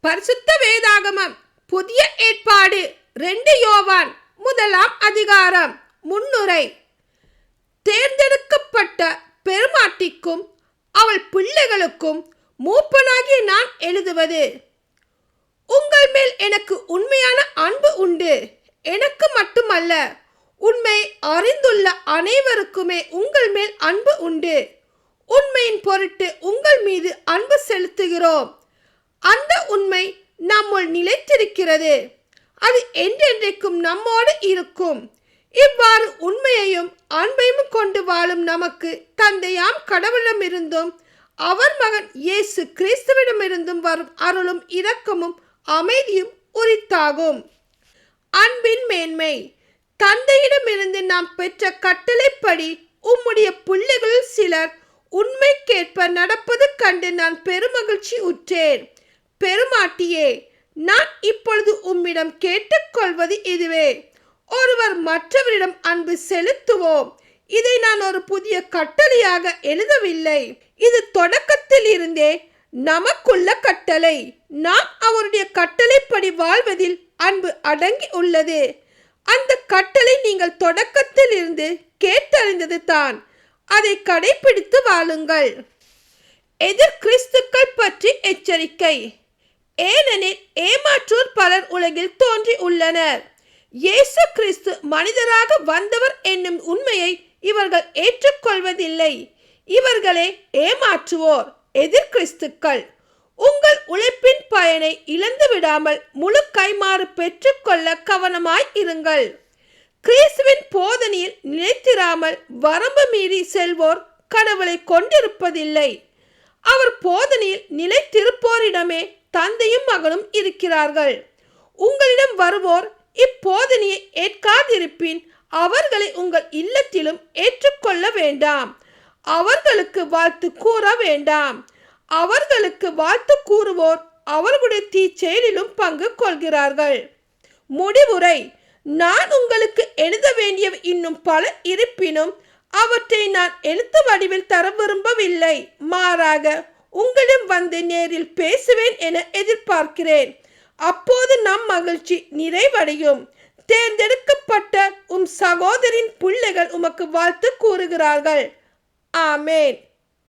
பரிசுத்த வேதாகமம் புதிய ஏற்பாடு 2 யோவான் 1 அதிகாரம். முன்னுரை. தேர்ந்தெடுக்கப்பட்ட பெருமாட்டிக்கும் அவள் பிள்ளைகளுக்கும் மூப்பனாகிய நான் எழுதுவது: உங்கள் மேல் எனக்கு உண்மையான அன்பு உண்டு. எனக்கு மட்டுமல்ல, உண்மை அறிந்துள்ள அனைவருக்குமே உங்கள் மேல் அன்பு உண்டு. உண்மையின் பொருட்டு உங்கள் மீது அன்பு செலுத்துகிறோம். அந்த உண்மை நம்முள் நிலைத்திருக்கிறது. அது என்றென்றைக்கும் நம்மோடு இருக்கும். இவ்வாறு உண்மையையும் அன்பையும் கொண்டு வாழும் நமக்கு தந்தையாம் கடவுளிடமிருந்தும் அவர் மகன் இயேசு கிறிஸ்துவிடமிருந்தும் வரும் அருளும் இரக்கமும் அமைதியும் உரித்தாகும். அன்பின் மேன்மை. தந்தையிடமிருந்து நாம் பெற்ற கட்டளைப்படி உம்முடைய பிள்ளைகளில் சிலர் உண்மைக்கேற்ப நடப்பது கண்டு நான் பெருமகிழ்ச்சி உற்றேன். பெருமாட்டியே, நான் இப்பொழுது உம்மிடம் கேட்டுக்கொள்வது இதுவே: ஒருவர் மற்றவரிடம் அன்பு செலுத்துவோம். இதை நான் ஒரு புதிய கட்டளையாக எழுதவில்லை. இது தொடக்கத்தில் இருந்தே நமக்குள்ள கட்டளை. நாம் அவருடைய கட்டளைப்படி வாழ்வதில் அன்பு அடங்கி உள்ளது. அந்த கட்டளை நீங்கள் தொடக்கத்தில் இருந்து கேட்டறிந்தது தான். அதை கடைபிடித்து வாழுங்கள். எதிர் கிறிஸ்துக்கள் பற்றி எச்சரிக்கை. ஏனெனில் ஏமாற்றோர் பலர் உலகில் தோன்றி உள்ளனர். இயேசு கிறிஸ்து மனிதராக வந்தவர் என்னும் உண்மையை இவர்கள் ஏற்றுக்கொள்வதில்லை. இவர்களே ஏமாற்றுவோர், எதிர் கிறிஸ்துக்கள். உங்கள் உழைப்பின் பயனை இழந்து விடாமல் முழு கைமாறு பெற்றுக்கொள்ள கவனமாய் இருங்கள். கிறிஸ்துவின் போதனையில் நிலைத்திராமல் வரம்பு மீறி செல்வோர் கடவுளை கொண்டிருப்பதில்லை. அவர் போதனையில் நிலைத்திருப்போரிடமே தந்தையும் மகனும் இருக்கிறார்கள். உங்களிடம் வருவோர் இப்போதனையை ஏற்காதிருப்பின் அவர்களை உங்கள் இல்லத்திலும் ஏற்றுக்கொள்ள வேண்டாம். அவர்களுக்கு வாழ்த்து கூற வேண்டாம். அவர்களுக்கு வாழ்த்து கூறுவோர் அவர்களுடைய தீச்செயலிலும் பங்கு கொள்கிறார்கள். முடிவுரை. நான் உங்களுக்கு எழுத வேண்டிய இன்னும் பல இருப்பினும் அவற்றை நான் எழுத்து வடிவில் தர விரும்பவில்லை. மாறாக உங்களிடம் வந்து நேரில் பேசுவேன் என எதிர்பார்க்கிறேன். அப்போது நம் மகிழ்ச்சி நிறைவடையும். தேர்ந்தெடுக்கப்பட்ட உம் சகோதரின் பிள்ளைகள் உமக்கு வாழ்த்து கூறுகிறார்கள். ஆமேன்.